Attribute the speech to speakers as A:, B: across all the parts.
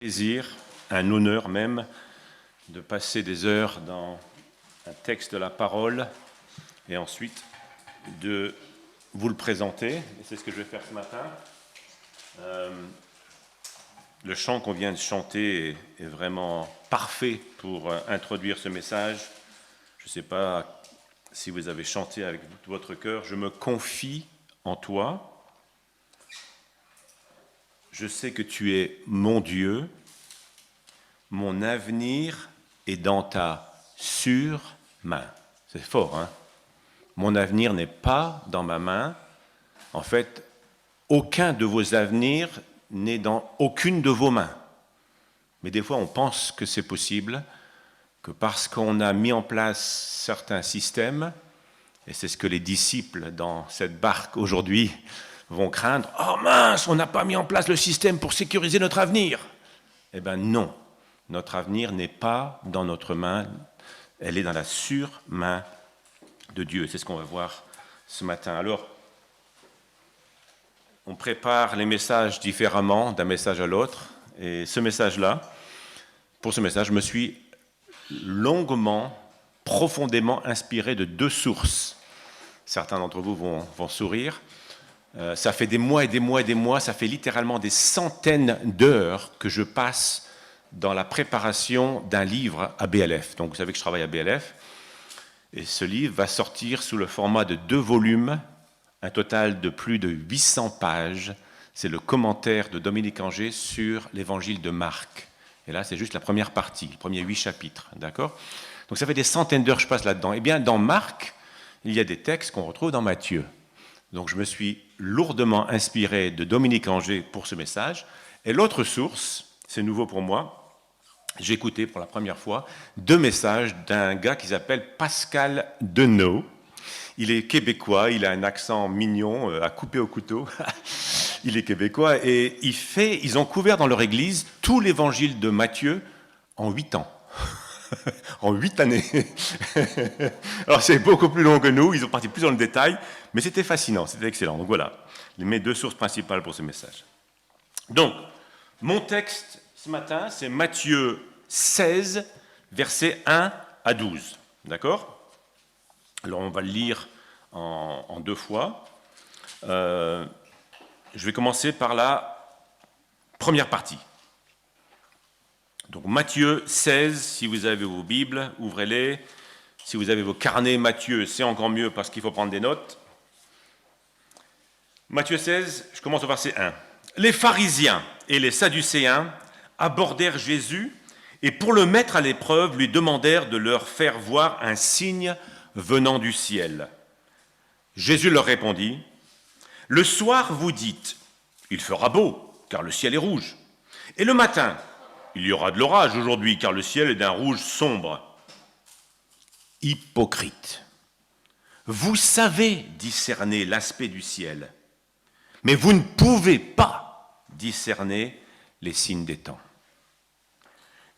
A: Plaisir, un honneur même, de passer des heures dans un texte de la parole et ensuite de vous le présenter. Et c'est ce que je vais faire ce matin. Le chant qu'on vient de chanter est vraiment parfait pour introduire ce message. Je ne sais pas si vous avez chanté avec tout votre cœur. Je me confie en toi. Je sais que tu es mon Dieu, mon avenir est dans ta sûre main. C'est fort, hein? Mon avenir n'est pas dans ma main. En fait, aucun de vos avenirs n'est dans aucune de vos mains. Mais des fois, on pense que c'est possible, que parce qu'on a mis en place certains systèmes, et c'est ce que les disciples dans cette barque aujourd'hui vont craindre, « Oh mince, on n'a pas mis en place le système pour sécuriser notre avenir !» Eh bien non, notre avenir n'est pas dans notre main, elle est dans la sûre main de Dieu. C'est ce qu'on va voir ce matin. Alors, on prépare les messages différemment d'un message à l'autre, et ce message-là, pour ce message, je me suis longuement, profondément inspiré de deux sources. Certains d'entre vous vont sourire. Ça fait des mois et des mois et des mois, ça fait littéralement des centaines d'heures que je passe dans la préparation d'un livre à BLF. Donc vous savez que je travaille à BLF, et ce livre va sortir sous le format de 2 volumes, un total de plus de 800 pages. C'est le commentaire de Dominique Angers sur l'évangile de Marc. Et là, c'est juste la première partie, les premiers 8 chapitres, d'accord ? Donc ça fait des centaines d'heures que je passe là-dedans. Eh bien, dans Marc, il y a des textes qu'on retrouve dans Matthieu. Donc je me suis lourdement inspiré de Dominique Angers pour ce message. Et l'autre source, c'est nouveau pour moi, j'ai écouté pour la première fois 2 messages d'un gars qui s'appelle Pascal Denot. Il est québécois, il a un accent mignon, à couper au couteau. Il est québécois et ils ont couvert dans leur église tout l'évangile de Matthieu en 8 ans. En 8 années. Alors c'est beaucoup plus long que nous, ils ont parti plus dans le détail, mais c'était fascinant, c'était excellent. Donc voilà, mes 2 sources principales pour ce message. Donc, mon texte ce matin, c'est Matthieu 16, versets 1 à 12. D'accord ? Alors on va le lire en 2 fois. Je vais commencer par la première partie. Donc Matthieu 16, si vous avez vos Bibles, ouvrez-les. Si vous avez vos carnets Matthieu, c'est encore mieux parce qu'il faut prendre des notes. Matthieu 16, je commence au verset 1. Les pharisiens et les sadducéens abordèrent Jésus et pour le mettre à l'épreuve, lui demandèrent de leur faire voir un signe venant du ciel. Jésus leur répondit, « Le soir vous dites, il fera beau, car le ciel est rouge. Et le matin, il y aura de l'orage aujourd'hui, car le ciel est d'un rouge sombre. » Hypocrite, vous savez discerner l'aspect du ciel, mais vous ne pouvez pas discerner les signes des temps.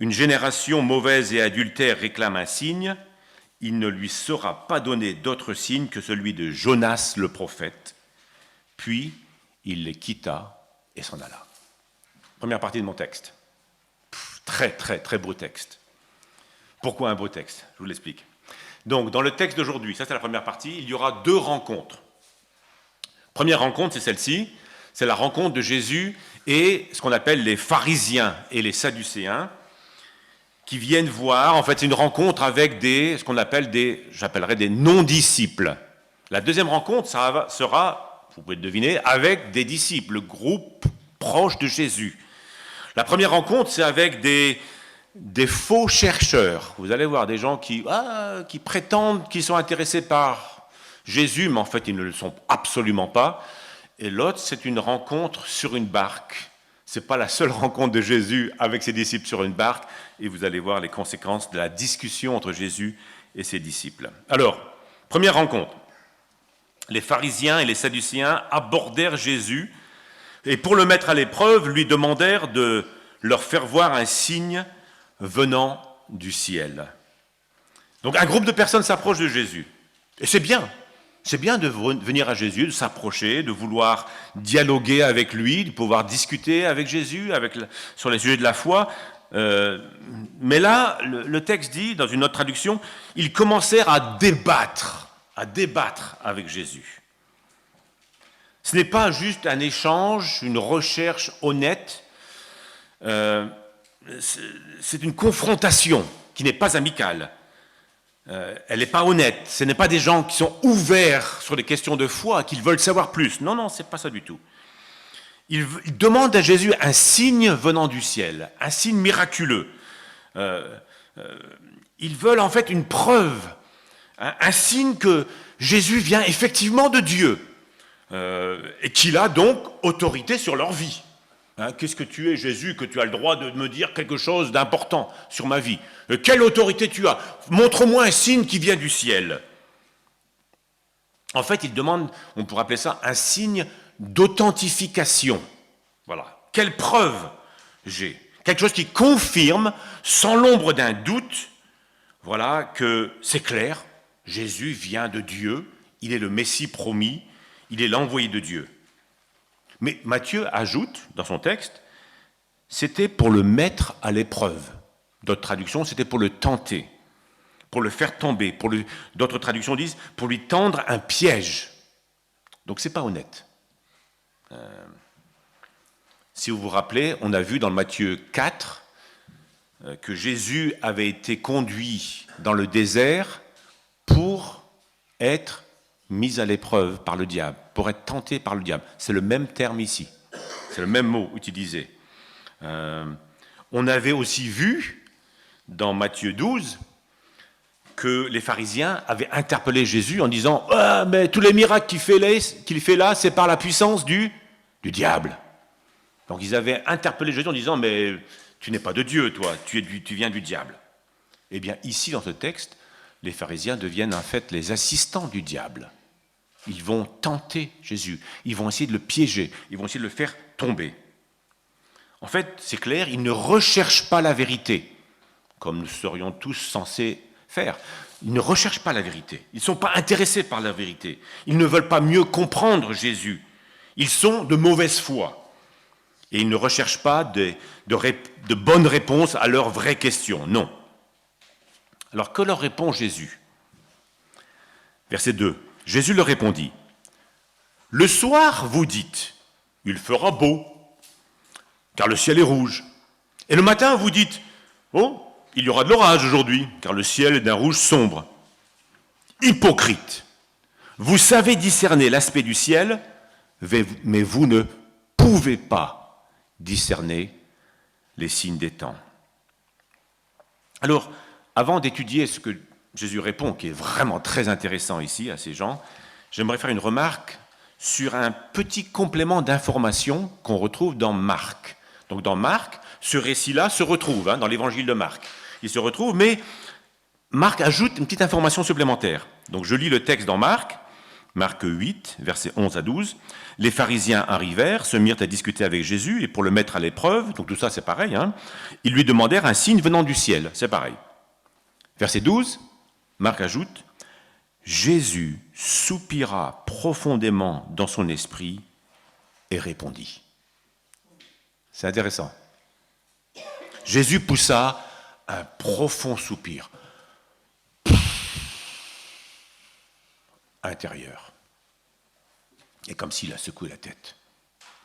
A: Une génération mauvaise et adultère réclame un signe, il ne lui sera pas donné d'autre signe que celui de Jonas le prophète. Puis il les quitta et s'en alla. Première partie de mon texte. Très, très, très beau texte. Pourquoi un beau texte ? Je vous l'explique. Donc, dans le texte d'aujourd'hui, ça c'est la première partie, il y aura 2 rencontres. Première rencontre, c'est celle-ci, c'est la rencontre de Jésus et ce qu'on appelle les pharisiens et les sadducéens qui viennent voir, en fait, c'est une rencontre avec ce qu'on appelle j'appellerais des non-disciples. La deuxième rencontre sera, vous pouvez le deviner, avec des disciples, le groupe proche de Jésus. La première rencontre, c'est avec des faux chercheurs. Vous allez voir des gens qui prétendent qu'ils sont intéressés par Jésus, mais en fait, ils ne le sont absolument pas. Et l'autre, c'est une rencontre sur une barque. Ce n'est pas la seule rencontre de Jésus avec ses disciples sur une barque, et vous allez voir les conséquences de la discussion entre Jésus et ses disciples. Alors, première rencontre. Les pharisiens et les sadducéens abordèrent Jésus, et pour le mettre à l'épreuve, lui demandèrent de leur faire voir un signe venant du ciel. Donc un groupe de personnes s'approche de Jésus. Et c'est bien. C'est bien de venir à Jésus, de s'approcher, de vouloir dialoguer avec lui, de pouvoir discuter avec Jésus sur les sujets de la foi. Mais là, le texte dit, dans une autre traduction, ils commencèrent à débattre avec Jésus. Ce n'est pas juste un échange, une recherche honnête, c'est une confrontation qui n'est pas amicale. Elle n'est pas honnête, ce n'est pas des gens qui sont ouverts sur les questions de foi, qui veulent savoir plus. Non, ce n'est pas ça du tout. Ils demandent à Jésus un signe venant du ciel, un signe miraculeux. Ils veulent en fait une preuve, un signe que Jésus vient effectivement de Dieu et qu'il a donc autorité sur leur vie. Qu'est-ce que tu es, Jésus, que tu as le droit de me dire quelque chose d'important sur ma vie? Quelle autorité tu as? Montre-moi un signe qui vient du ciel. En fait, ils demandent, on pourrait appeler ça un signe d'authentification. Voilà. Quelle preuve j'ai? Quelque chose qui confirme, sans l'ombre d'un doute, voilà, que c'est clair, Jésus vient de Dieu, il est le Messie promis, il est l'envoyé de Dieu. Mais Matthieu ajoute dans son texte, c'était pour le mettre à l'épreuve. D'autres traductions, c'était pour le tenter, pour le faire tomber. D'autres traductions disent pour lui tendre un piège. Donc c'est pas honnête. Si vous vous rappelez, on a vu dans Matthieu 4 que Jésus avait été conduit dans le désert pour être mis à l'épreuve par le diable, pour être tenté par le diable. C'est le même terme ici, c'est le même mot utilisé. On avait aussi vu dans Matthieu 12 que les pharisiens avaient interpellé Jésus en disant « Ah, mais tous les miracles qu'il fait là, c'est par la puissance du diable. » Donc ils avaient interpellé Jésus en disant « Mais tu n'es pas de Dieu, toi, tu viens du diable. » Eh bien, ici, dans ce texte, les pharisiens deviennent en fait les assistants du diable. Ils vont tenter Jésus, ils vont essayer de le piéger, ils vont essayer de le faire tomber. En fait, c'est clair, ils ne recherchent pas la vérité, comme nous serions tous censés faire. Ils ne recherchent pas la vérité, ils ne sont pas intéressés par la vérité, ils ne veulent pas mieux comprendre Jésus. Ils sont de mauvaise foi et ils ne recherchent pas de bonnes réponses à leurs vraies questions, non. Alors que leur répond Jésus? Verset 2. Jésus leur répondit, « Le soir, vous dites, il fera beau, car le ciel est rouge. Et le matin, vous dites, oh, il y aura de l'orage aujourd'hui, car le ciel est d'un rouge sombre. Hypocrite, vous savez discerner l'aspect du ciel, mais vous ne pouvez pas discerner les signes des temps. » Alors, avant d'étudier ce que Jésus répond, qui est vraiment très intéressant ici à ces gens, j'aimerais faire une remarque sur un petit complément d'information qu'on retrouve dans Marc. Donc dans Marc, ce récit-là se retrouve dans l'évangile de Marc. Il se retrouve, mais Marc ajoute une petite information supplémentaire. Donc je lis le texte dans Marc 8, versets 11 à 12. « Les pharisiens arrivèrent, se mirent à discuter avec Jésus, et pour le mettre à l'épreuve, donc tout ça c'est pareil, ils lui demandèrent un signe venant du ciel, c'est pareil. Verset 12, Marc ajoute, « Jésus soupira profondément dans son esprit et répondit. » C'est intéressant. Jésus poussa un profond soupir intérieur. Et comme s'il a secoué la tête,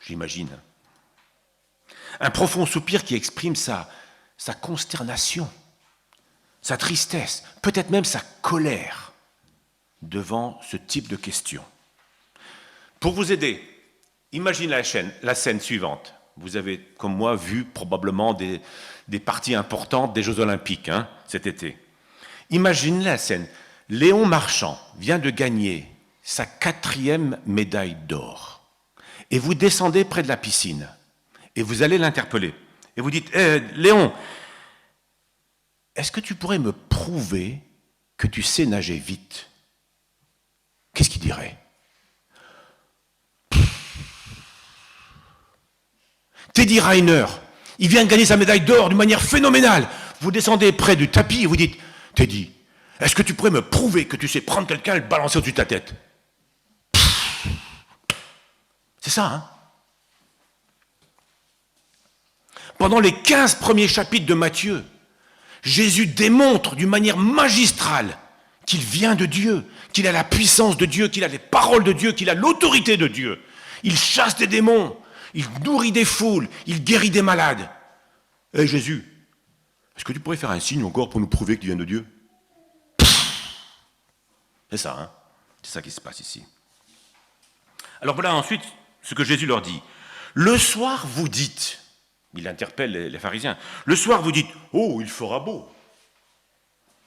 A: j'imagine. Un profond soupir qui exprime sa consternation, sa tristesse, peut-être même sa colère devant ce type de questions. Pour vous aider, imagine la scène suivante. Vous avez, comme moi, vu probablement des parties importantes des Jeux Olympiques cet été. Imaginez la scène. Léon Marchand vient de gagner sa 4e médaille d'or. Et vous descendez près de la piscine. Et vous allez l'interpeller. Et vous dites, Léon, est-ce que tu pourrais me prouver que tu sais nager vite? Qu'est-ce qu'il dirait? Teddy Riner, il vient de gagner sa médaille d'or d'une manière phénoménale. Vous descendez près du tapis et vous dites, Teddy, est-ce que tu pourrais me prouver que tu sais prendre quelqu'un et le balancer au-dessus de ta tête? C'est ça, hein? Pendant les 15 premiers chapitres de Matthieu, Jésus démontre d'une manière magistrale qu'il vient de Dieu, qu'il a la puissance de Dieu, qu'il a les paroles de Dieu, qu'il a l'autorité de Dieu. Il chasse des démons, il nourrit des foules, il guérit des malades. Hé Jésus, est-ce que tu pourrais faire un signe encore pour nous prouver que tu viens de Dieu? C'est ça, hein? C'est ça qui se passe ici. Alors voilà ensuite ce que Jésus leur dit. Le soir vous dites, il interpelle les pharisiens, le soir vous dites, oh il fera beau.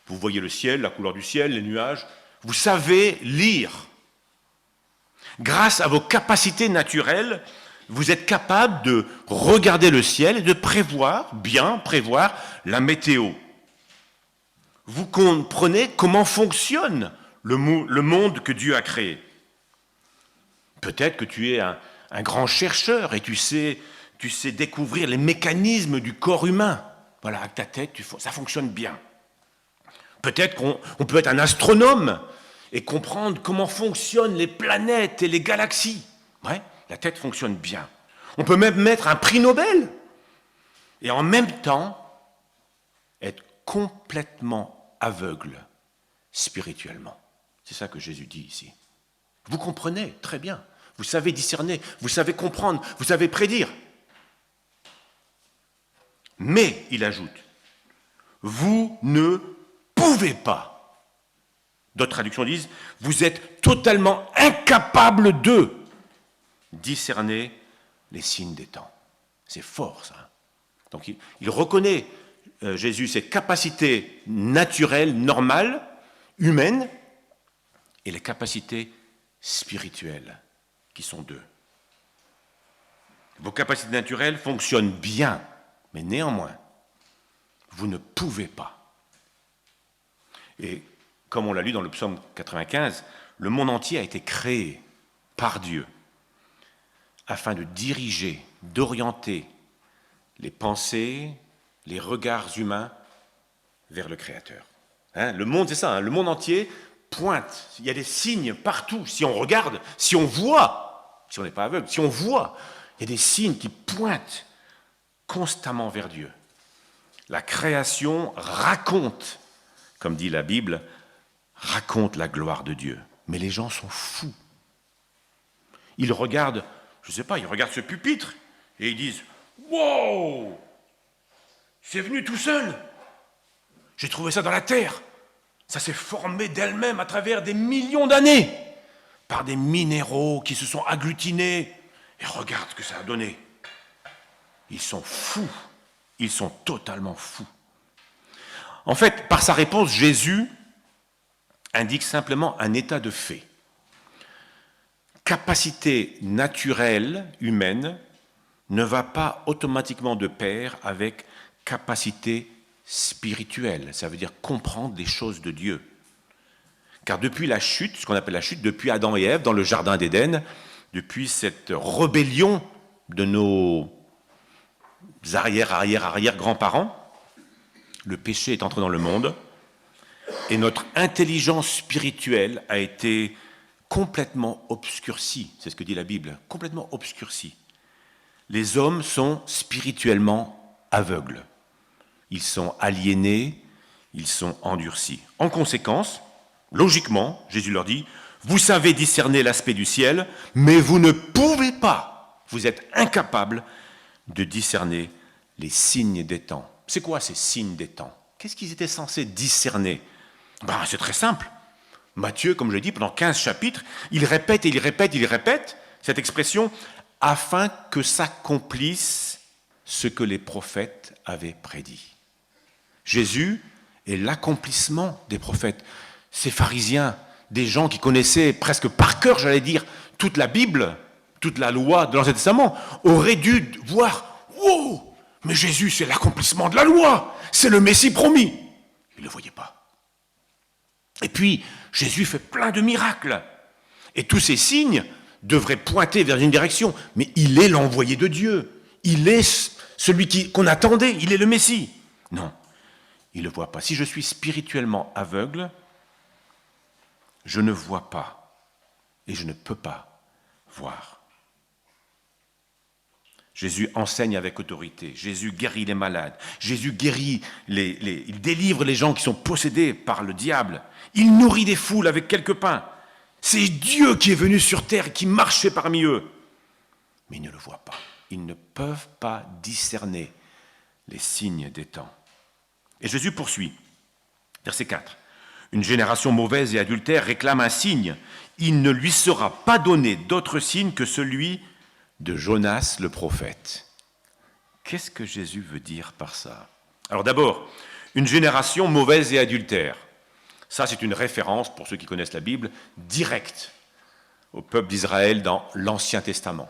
A: Vous voyez le ciel, la couleur du ciel, les nuages, vous savez lire. Grâce à vos capacités naturelles, vous êtes capable de regarder le ciel et de bien prévoir la météo. Vous comprenez comment fonctionne le monde que Dieu a créé. Peut-être que tu es un grand chercheur et tu sais découvrir les mécanismes du corps humain. Voilà, avec ta tête, ça fonctionne bien. Peut-être qu'on peut être un astronome et comprendre comment fonctionnent les planètes et les galaxies. Ouais, la tête fonctionne bien. On peut même mettre un prix Nobel et en même temps être complètement aveugle spirituellement. C'est ça que Jésus dit ici. Vous comprenez très bien. Vous savez discerner, vous savez comprendre, vous savez prédire. Mais, il ajoute, vous ne pouvez pas. D'autres traductions disent, vous êtes totalement incapable de discerner les signes des temps. C'est fort, ça. Donc, il reconnaît, Jésus, ses capacités naturelles, normales, humaines, et les capacités spirituelles, qui sont deux. Vos capacités naturelles fonctionnent bien, mais néanmoins, vous ne pouvez pas. Et comme on l'a lu dans le psaume 95, le monde entier a été créé par Dieu afin de diriger, d'orienter les pensées, les regards humains vers le Créateur. Hein, le monde, c'est ça, hein, le monde entier pointe. Il y a des signes partout. Si on regarde, si on voit, si on n'est pas aveugle, si on voit, il y a des signes qui pointent constamment vers Dieu. La création raconte, comme dit la Bible, raconte la gloire de Dieu. Mais les gens sont fous. Ils regardent, je ne sais pas, ils regardent ce pupitre et ils disent « Wow, c'est venu tout seul. J'ai trouvé ça dans la terre. Ça s'est formé d'elle-même à travers des millions d'années par des minéraux qui se sont agglutinés. Et regarde ce que ça a donné. » Ils sont fous. Ils sont totalement fous. En fait, par sa réponse, Jésus indique simplement un état de fait. Capacité naturelle humaine ne va pas automatiquement de pair avec capacité spirituelle. Ça veut dire comprendre les choses de Dieu. Car depuis la chute, ce qu'on appelle la chute, depuis Adam et Ève dans le jardin d'Éden, depuis cette rébellion de nos arrière-grands-parents, le péché est entré dans le monde et notre intelligence spirituelle a été complètement obscurcie. C'est ce que dit la Bible, complètement obscurcie. Les hommes sont spirituellement aveugles. Ils sont aliénés, ils sont endurcis. En conséquence, logiquement, Jésus leur dit, vous savez discerner l'aspect du ciel, mais vous ne pouvez pas, vous êtes incapables de discerner les signes des temps. C'est quoi ces signes des temps? Qu'est-ce qu'ils étaient censés discerner? C'est très simple. Matthieu, comme je l'ai dit, pendant 15 chapitres, il répète et il répète, il répète cette expression afin que s'accomplisse ce que les prophètes avaient prédit. Jésus est l'accomplissement des prophètes. Ces pharisiens, des gens qui connaissaient presque par cœur, j'allais dire, toute la Bible, toute la loi de l'Ancien Testament, auraient dû voir, wow, mais Jésus, c'est l'accomplissement de la loi, c'est le Messie promis. Ils ne le voyaient pas. Et puis, Jésus fait plein de miracles. Et tous ces signes devraient pointer vers une direction. Mais il est l'envoyé de Dieu. Il est celui qu'on attendait. Il est le Messie. Non, il ne le voit pas. Si je suis spirituellement aveugle, je ne vois pas. Et je ne peux pas voir. Jésus enseigne avec autorité. Jésus guérit les malades. Jésus guérit, il délivre les gens qui sont possédés par le diable. Il nourrit des foules avec quelques pains. C'est Dieu qui est venu sur terre et qui marchait parmi eux. Mais ils ne le voient pas. Ils ne peuvent pas discerner les signes des temps. Et Jésus poursuit. Verset 4. Une génération mauvaise et adultère réclame un signe. Il ne lui sera pas donné d'autre signe que celui de Jonas le prophète. Qu'est-ce que Jésus veut dire par ça? Alors d'abord, une génération mauvaise et adultère. Ça, c'est une référence, pour ceux qui connaissent la Bible, directe au peuple d'Israël dans l'Ancien Testament.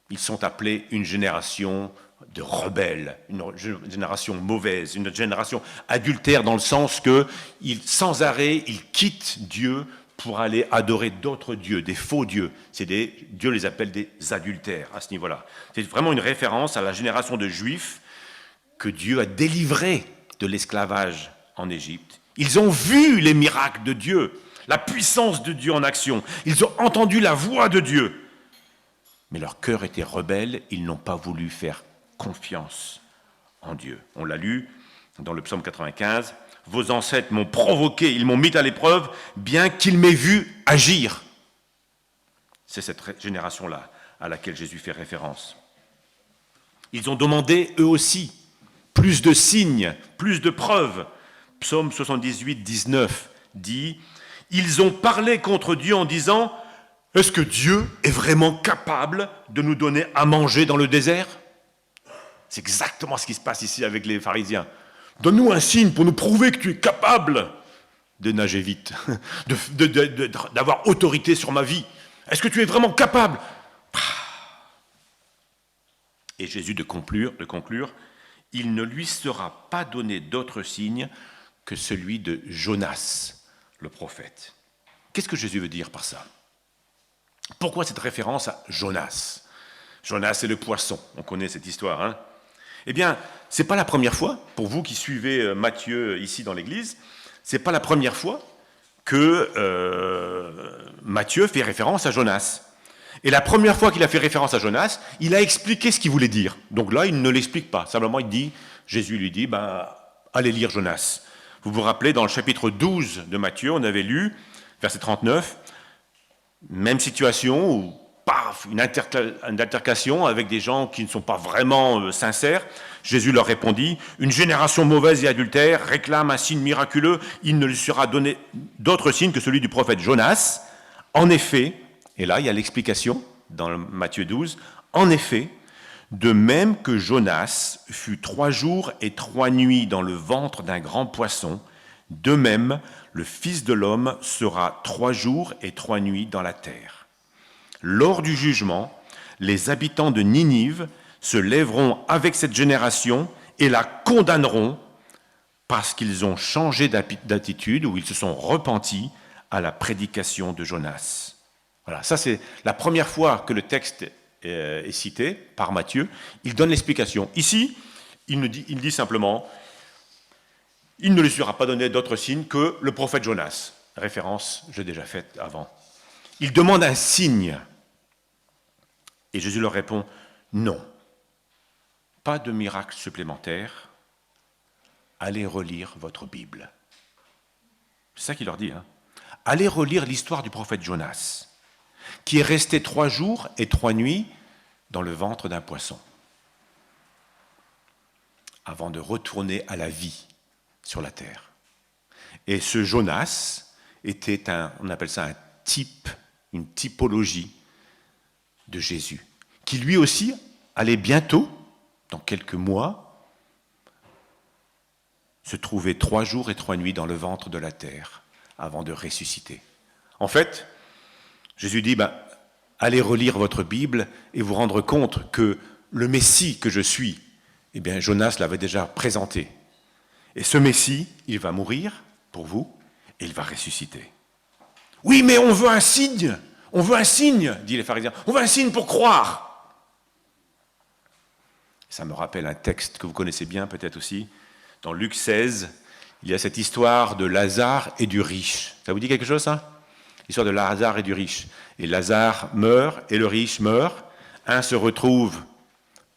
A: Ils sont appelés une génération de rebelles, une génération mauvaise, une génération adultère dans le sens que, sans arrêt, ils quittent Dieu pour aller adorer d'autres dieux, des faux dieux. Dieu les appelle des adultères à ce niveau-là. C'est vraiment une référence à la génération de Juifs que Dieu a délivrés de l'esclavage en Égypte. Ils ont vu les miracles de Dieu, la puissance de Dieu en action. Ils ont entendu la voix de Dieu. Mais leur cœur était rebelle, ils n'ont pas voulu faire confiance en Dieu. On l'a lu dans le psaume 95. « Vos ancêtres m'ont provoqué, ils m'ont mis à l'épreuve, bien qu'ils m'aient vu agir. » C'est cette génération-là à laquelle Jésus fait référence. Ils ont demandé, eux aussi, plus de signes, plus de preuves. Psaume 78, 19 dit « Ils ont parlé contre Dieu en disant « Est-ce que Dieu est vraiment capable de nous donner à manger dans le désert ?» C'est exactement ce qui se passe ici avec les pharisiens. « Donne-nous un signe pour nous prouver que tu es capable de nager vite, d'avoir autorité sur ma vie. Est-ce que tu es vraiment capable ?» Et Jésus de conclure, « Il ne lui sera pas donné d'autre signe que celui de Jonas, le prophète. » Qu'est-ce que Jésus veut dire par ça? Pourquoi cette référence à Jonas? Jonas, c'est le poisson. On connaît cette histoire. Hein? Eh bien, ce n'est pas la première fois, pour vous qui suivez Matthieu ici dans l'Église, ce n'est pas la première fois que Matthieu fait référence à Jonas. Et la première fois qu'il a fait référence à Jonas, il a expliqué ce qu'il voulait dire. Donc là, il ne l'explique pas. Simplement, Jésus lui dit, allez lire Jonas. Vous vous rappelez, dans le chapitre 12 de Matthieu, on avait lu, verset 39, même situation où, paf, une altercation avec des gens qui ne sont pas vraiment sincères. Jésus leur répondit, « Une génération mauvaise et adultère réclame un signe miraculeux. Il ne lui sera donné d'autre signe que celui du prophète Jonas. En effet, et là il y a l'explication dans Matthieu 12, en effet, de même que Jonas fut 3 jours et 3 nuits dans le ventre d'un grand poisson, de même, le Fils de l'homme sera 3 jours et 3 nuits dans la terre. Lors du jugement, les habitants de Ninive se lèveront avec cette génération et la condamneront parce qu'ils ont changé d'attitude ou ils se sont repentis à la prédication de Jonas. » Voilà, ça c'est la première fois que le texte est cité par Matthieu. Il donne l'explication. Ici, il dit simplement, il ne lui sera pas donné d'autre signe que le prophète Jonas. Référence, j'ai déjà faite avant. Il demande un signe. Et Jésus leur répond, non, pas de miracle supplémentaire. Allez relire votre Bible. C'est ça qu'il leur dit. Hein. Allez relire l'histoire du prophète Jonas, qui est resté 3 jours et 3 nuits dans le ventre d'un poisson, avant de retourner à la vie sur la terre. Et ce Jonas était on appelle ça un type, une typologie de Jésus, qui lui aussi allait bientôt, dans quelques mois, se trouver 3 jours et 3 nuits dans le ventre de la terre, avant de ressusciter. En fait, Jésus dit, allez relire votre Bible et vous rendre compte que le Messie que je suis, eh bien, Jonas l'avait déjà présenté. Et ce Messie, il va mourir pour vous et il va ressusciter. Oui, mais on veut un signe, disent les pharisiens. On veut un signe pour croire. Ça me rappelle un texte que vous connaissez bien peut-être aussi. Dans Luc 16, il y a cette histoire de Lazare et du riche. Ça vous dit quelque chose, ça ? L'histoire de Lazare et du riche. Et Lazare meurt et le riche meurt. Un se retrouve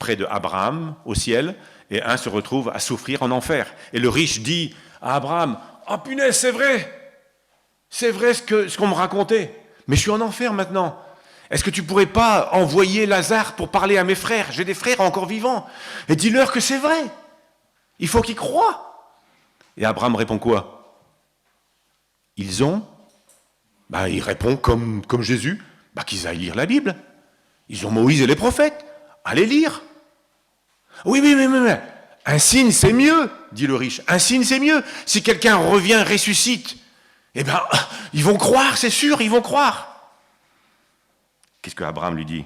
A: près de Abraham au ciel, et un se retrouve à souffrir en enfer. Et le riche dit à Abraham, « Ah punaise, c'est vrai ce qu'on me racontait, mais je suis en enfer maintenant. Est-ce que tu ne pourrais pas envoyer Lazare pour parler à mes frères? J'ai des frères encore vivants. Et dis-leur que c'est vrai. Il faut qu'ils croient. » Et Abraham répond quoi? Il répond comme Jésus, qu'ils aillent lire la Bible. Ils ont Moïse et les prophètes. Allez lire. Oui, mais un signe c'est mieux, dit le riche. Un signe c'est mieux. Si quelqu'un revient, ressuscite, ils vont croire, c'est sûr, ils vont croire. Qu'est-ce que Abraham lui dit?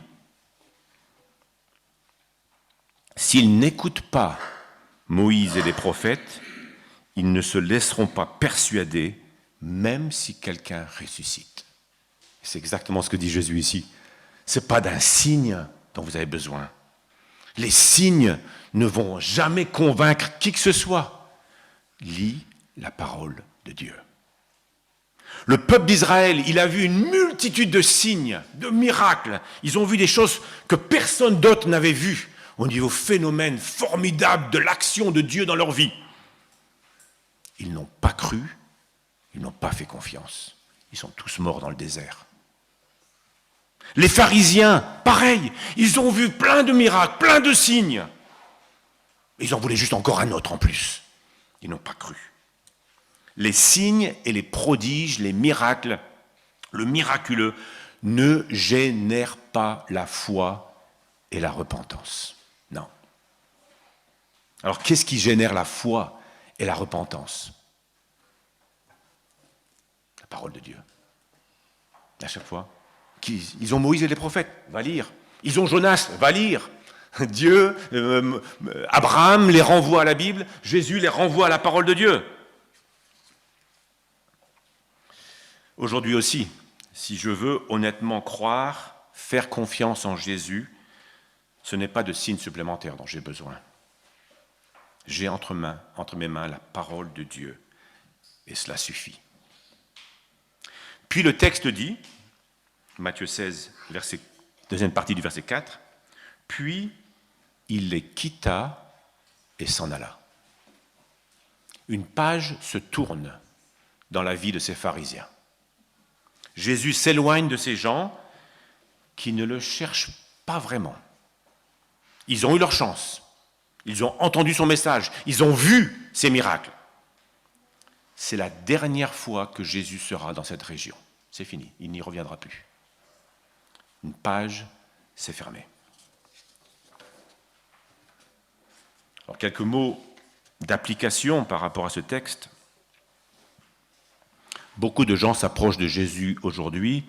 A: S'ils n'écoutent pas Moïse et les prophètes, ils ne se laisseront pas persuader, même si quelqu'un ressuscite. C'est exactement ce que dit Jésus ici. Ce n'est pas d'un signe dont vous avez besoin. Les signes ne vont jamais convaincre qui que ce soit. Lis la parole de Dieu. Le peuple d'Israël, il a vu une multitude de signes, de miracles. Ils ont vu des choses que personne d'autre n'avait vues au niveau phénomène formidable de l'action de Dieu dans leur vie. Ils n'ont pas cru, ils n'ont pas fait confiance. Ils sont tous morts dans le désert. Les pharisiens, pareil, ils ont vu plein de miracles, plein de signes. Ils en voulaient juste encore un autre en plus. Ils n'ont pas cru. Les signes et les prodiges, les miracles, le miraculeux, ne génèrent pas la foi et la repentance. Non. Alors, qu'est-ce qui génère la foi et la repentance? La parole de Dieu. À chaque fois. Ils ont Moïse et les prophètes, va lire. Ils ont Jonas, va lire. Dieu, Abraham les renvoie à la Bible, Jésus les renvoie à la parole de Dieu. Aujourd'hui aussi, si je veux honnêtement croire, faire confiance en Jésus, ce n'est pas de signes supplémentaires dont j'ai besoin. J'ai entre mes mains la parole de Dieu, et cela suffit. Puis le texte dit, Matthieu 16, deuxième partie du verset 4, « Puis il les quitta et s'en alla. » Une page se tourne dans la vie de ces pharisiens. Jésus s'éloigne de ces gens qui ne le cherchent pas vraiment. Ils ont eu leur chance. Ils ont entendu son message. Ils ont vu ses miracles. C'est la dernière fois que Jésus sera dans cette région. C'est fini. Il n'y reviendra plus. Une page s'est fermée. Alors, quelques mots d'application par rapport à ce texte. Beaucoup de gens s'approchent de Jésus aujourd'hui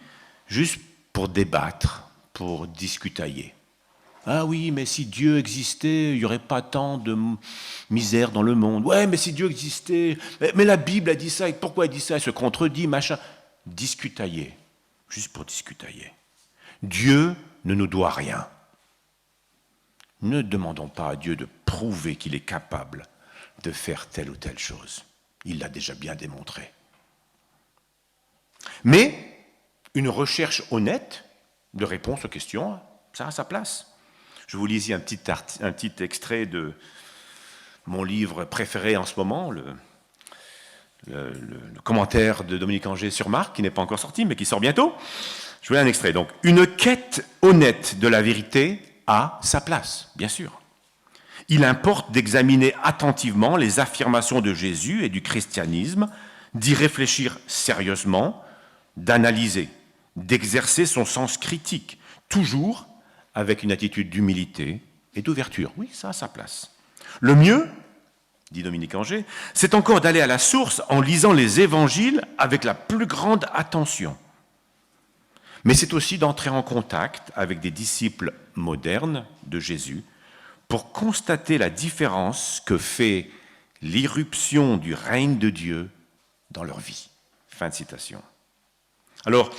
A: juste pour débattre, pour discutailler. Ah oui, mais si Dieu existait, il n'y aurait pas tant de misère dans le monde. Ouais, mais si Dieu existait, mais la Bible a dit ça, et pourquoi elle dit ça? Elle se contredit, machin. Discutailler, juste pour discutailler. Dieu ne nous doit rien. Ne demandons pas à Dieu de prouver qu'il est capable de faire telle ou telle chose. Il l'a déjà bien démontré. Mais une recherche honnête de réponse aux questions, ça a sa place. Je vous lis ici un petit extrait de mon livre préféré en ce moment, le commentaire de Dominique Angers sur Marc, qui n'est pas encore sorti, mais qui sort bientôt. Je vous lis un extrait. Donc, une quête honnête de la vérité a sa place, bien sûr. Il importe d'examiner attentivement les affirmations de Jésus et du christianisme, d'y réfléchir sérieusement, d'analyser, d'exercer son sens critique, toujours avec une attitude d'humilité et d'ouverture. Oui, ça a sa place. Le mieux, dit Dominique Angers, c'est encore d'aller à la source en lisant les évangiles avec la plus grande attention. Mais c'est aussi d'entrer en contact avec des disciples modernes de Jésus pour constater la différence que fait l'irruption du règne de Dieu dans leur vie. Fin de citation. Alors,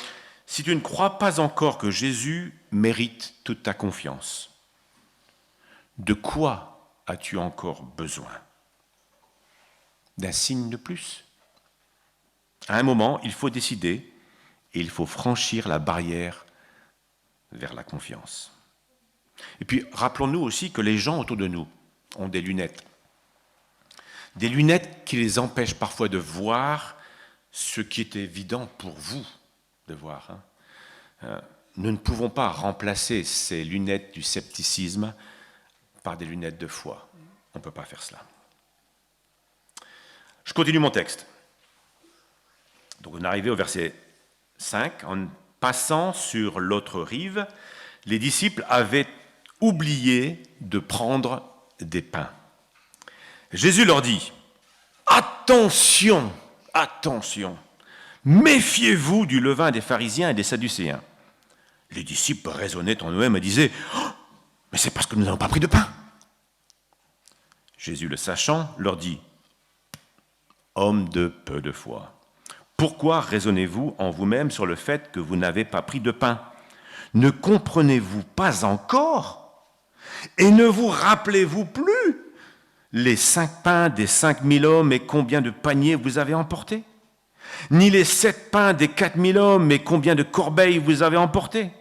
A: si tu ne crois pas encore que Jésus mérite toute ta confiance, de quoi as-tu encore besoin? D'un signe de plus? À un moment, il faut décider et il faut franchir la barrière vers la confiance. Et puis, rappelons-nous aussi que les gens autour de nous ont des lunettes. Des lunettes qui les empêchent parfois de voir ce qui est évident pour vous de voir. Nous ne pouvons pas remplacer ces lunettes du scepticisme par des lunettes de foi. On ne peut pas faire cela. Je continue mon texte. Donc on est arrivé au verset 5. En passant sur l'autre rive, les disciples avaient oublié de prendre des pains. Jésus leur dit, « Attention, attention, méfiez-vous du levain des pharisiens et des sadducéens. » Les disciples raisonnaient en eux-mêmes et disaient, oh, « Mais c'est parce que nous n'avons pas pris de pain. » Jésus, le sachant, leur dit, « Hommes de peu de foi, pourquoi raisonnez-vous en vous-même sur le fait que vous n'avez pas pris de pain? Ne comprenez-vous pas encore? Et ne vous rappelez-vous plus les 5 pains des 5000 hommes et combien de paniers vous avez emportés? Ni les 7 pains des 4000 hommes et combien de corbeilles vous avez emportés?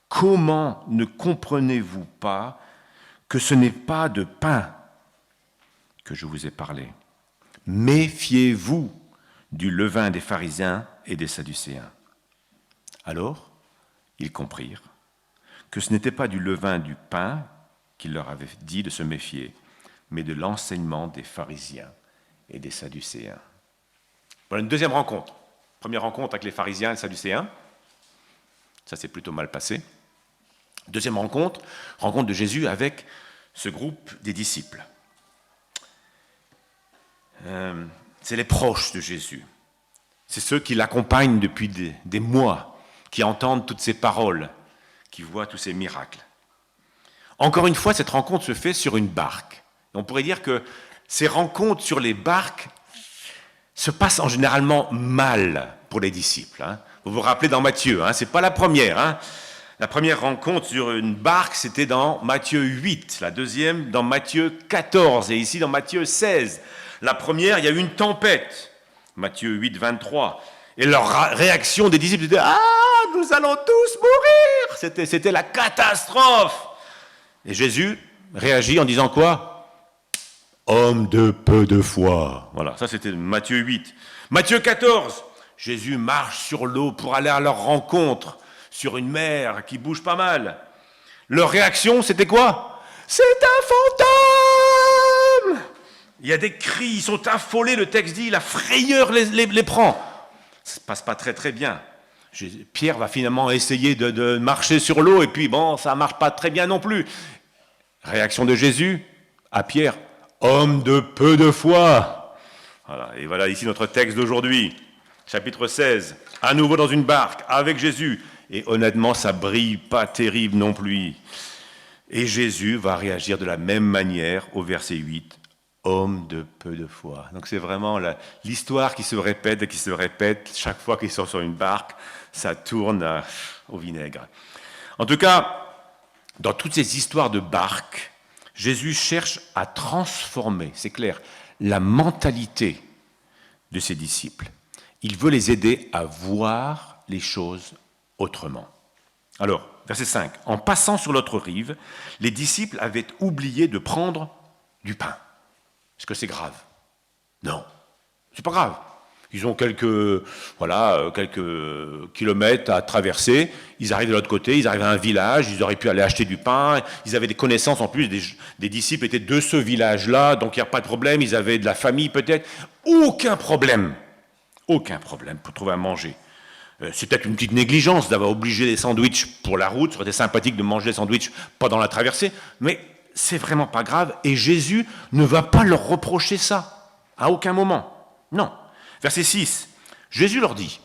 A: Comment ne comprenez-vous pas que ce n'est pas de pain que je vous ai parlé? Méfiez-vous du levain des pharisiens et des sadducéens. » Alors, ils comprirent que ce n'était pas du levain du pain qu'il leur avait dit de se méfier, mais de l'enseignement des pharisiens et des sadducéens. Voilà une deuxième rencontre. Première rencontre avec les pharisiens et les sadducéens. Ça s'est plutôt mal passé. Deuxième rencontre de Jésus avec ce groupe des disciples. C'est les proches de Jésus. C'est ceux qui l'accompagnent depuis des mois, qui entendent toutes ces paroles, qui voient tous ces miracles. Encore une fois, cette rencontre se fait sur une barque. On pourrait dire que ces rencontres sur les barques se passent en généralement mal pour les disciples. Vous vous rappelez dans Matthieu, ce n'est pas la première. La première rencontre sur une barque, c'était dans Matthieu 8, la deuxième dans Matthieu 14 et ici dans Matthieu 16. La première, il y a eu une tempête, Matthieu 8, 23. Et leur réaction des disciples était « Ah, nous allons tous mourir !» C'était la catastrophe. Et Jésus réagit en disant quoi? « Homme de peu de foi ». Voilà, ça c'était Matthieu 8. Matthieu 14, Jésus marche sur l'eau pour aller à leur rencontre, sur une mer qui bouge pas mal. Leur réaction, c'était quoi? C'est un fantôme! Il y a des cris, ils sont affolés, le texte dit, la frayeur les prend. Ça ne se passe pas très très bien. Pierre va finalement essayer de marcher sur l'eau, et puis bon, ça ne marche pas très bien non plus. Réaction de Jésus à Pierre, homme de peu de foi. Voilà, et voilà ici notre texte d'aujourd'hui, chapitre 16, à nouveau dans une barque, avec Jésus. Et honnêtement, ça brille pas terrible non plus. Et Jésus va réagir de la même manière au verset 8. Homme de peu de foi. Donc c'est vraiment l'histoire qui se répète et qui se répète. Chaque fois qu'ils sont sur une barque, ça tourne au vinaigre. En tout cas, dans toutes ces histoires de barques, Jésus cherche à transformer, c'est clair, la mentalité de ses disciples. Il veut les aider à voir les choses autrement. Alors, verset 5. En passant sur l'autre rive, les disciples avaient oublié de prendre du pain. Est-ce que c'est grave? Non, c'est pas grave. Ils ont quelques kilomètres à traverser. Ils arrivent de l'autre côté, ils arrivent à un village, ils auraient pu aller acheter du pain. Ils avaient des connaissances en plus, des disciples étaient de ce village-là, donc il n'y a pas de problème. Ils avaient de la famille peut-être. Aucun problème pour trouver à manger. C'est peut-être une petite négligence d'avoir obligé les sandwichs pour la route. Ça aurait été sympathique de manger les sandwichs pendant la traversée, mais c'est vraiment pas grave. Et Jésus ne va pas leur reprocher ça, à aucun moment. Non. Verset 6, Jésus leur dit,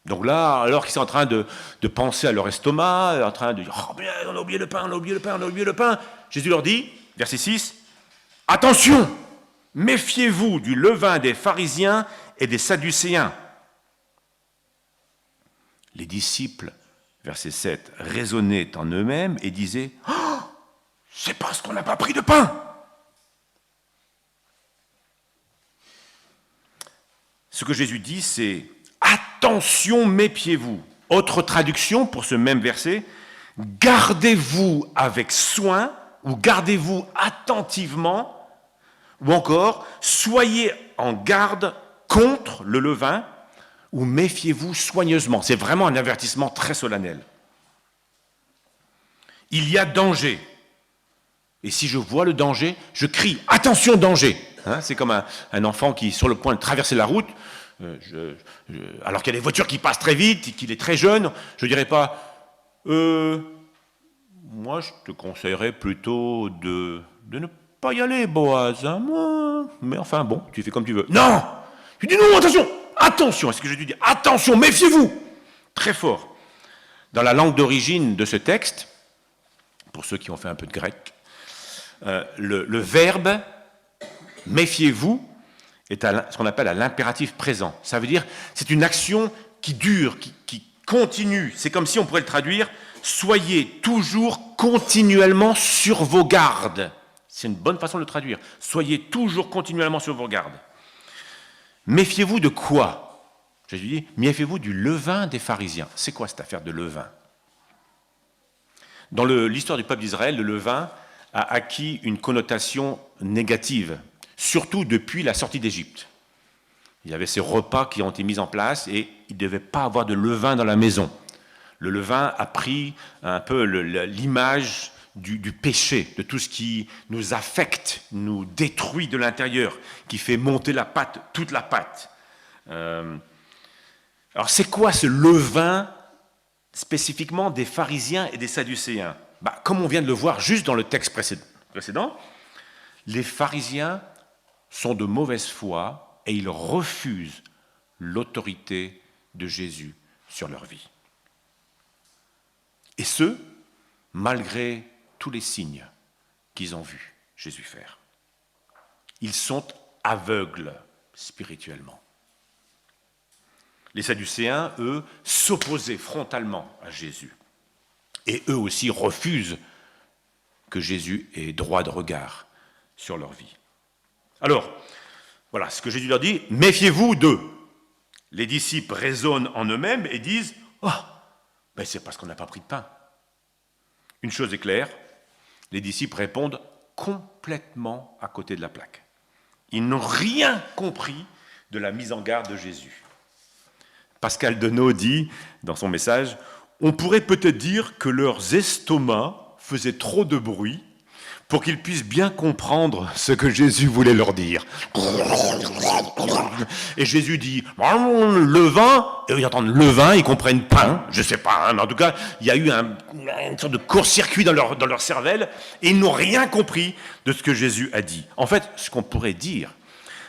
A: donc là, alors qu'ils sont en train de penser à leur estomac, en train de dire, oh bien, on a oublié le pain, Jésus leur dit, verset 6, attention, méfiez-vous du levain des pharisiens et des sadducéens. Les disciples, verset 7, raisonnaient en eux-mêmes et disaient, oh, c'est parce qu'on n'a pas pris de pain. Ce que Jésus dit, c'est « Attention, méfiez-vous ». Autre traduction pour ce même verset, gardez-vous avec soin, ou gardez-vous attentivement, ou encore, soyez en garde contre le levain, ou méfiez-vous soigneusement. C'est vraiment un avertissement très solennel. Il y a danger. Et si je vois le danger, je crie « Attention, danger !» C'est comme un enfant qui est sur le point de traverser la route, alors qu'il y a des voitures qui passent très vite et qu'il est très jeune, je ne dirais pas moi je te conseillerais plutôt de ne pas y aller, Boaz. Mais enfin bon, tu fais comme tu veux. Non! Tu dis non, attention! Attention! Est-ce que j'ai dû dire attention, méfiez-vous! Très fort. Dans la langue d'origine de ce texte, pour ceux qui ont fait un peu de grec, le verbe « méfiez-vous » est ce qu'on appelle à l'impératif présent. Ça veut dire c'est une action qui dure, qui continue. C'est comme si on pourrait le traduire « soyez toujours continuellement sur vos gardes ». C'est une bonne façon de le traduire. Soyez toujours continuellement sur vos gardes. Méfiez-vous de quoi? Jésus dit « méfiez-vous du levain des pharisiens ». C'est quoi cette affaire de levain? Dans l'histoire du peuple d'Israël, le levain a acquis une connotation négative, surtout depuis la sortie d'Égypte. Il y avait ces repas qui ont été mis en place et il ne devait pas avoir de levain dans la maison. Le levain a pris un peu l'image du péché, de tout ce qui nous affecte, nous détruit de l'intérieur, qui fait monter la pâte, toute la pâte. Alors c'est quoi ce levain spécifiquement des pharisiens et des sadducéens? Comme on vient de le voir juste dans le texte précédent, les pharisiens sont de mauvaise foi et ils refusent l'autorité de Jésus sur leur vie. Et ce, malgré tous les signes qu'ils ont vus Jésus faire. Ils sont aveugles spirituellement. Les Sadducéens, eux, s'opposaient frontalement à Jésus. Et eux aussi refusent que Jésus ait droit de regard sur leur vie. Alors, voilà ce que Jésus leur dit, méfiez-vous d'eux. Les disciples raisonnent en eux-mêmes et disent, c'est parce qu'on n'a pas pris de pain. Une chose est claire, les disciples répondent complètement à côté de la plaque. Ils n'ont rien compris de la mise en garde de Jésus. Pascal Denot dit, dans son message, « On pourrait peut-être dire que leurs estomacs faisaient trop de bruit pour qu'ils puissent bien comprendre ce que Jésus voulait leur dire. » Et Jésus dit, « levain », et ils entendent « levain », ils comprennent « pain », je ne sais pas, mais en tout cas, il y a eu une sorte de court-circuit dans leur cervelle, et ils n'ont rien compris de ce que Jésus a dit. En fait, ce qu'on pourrait dire,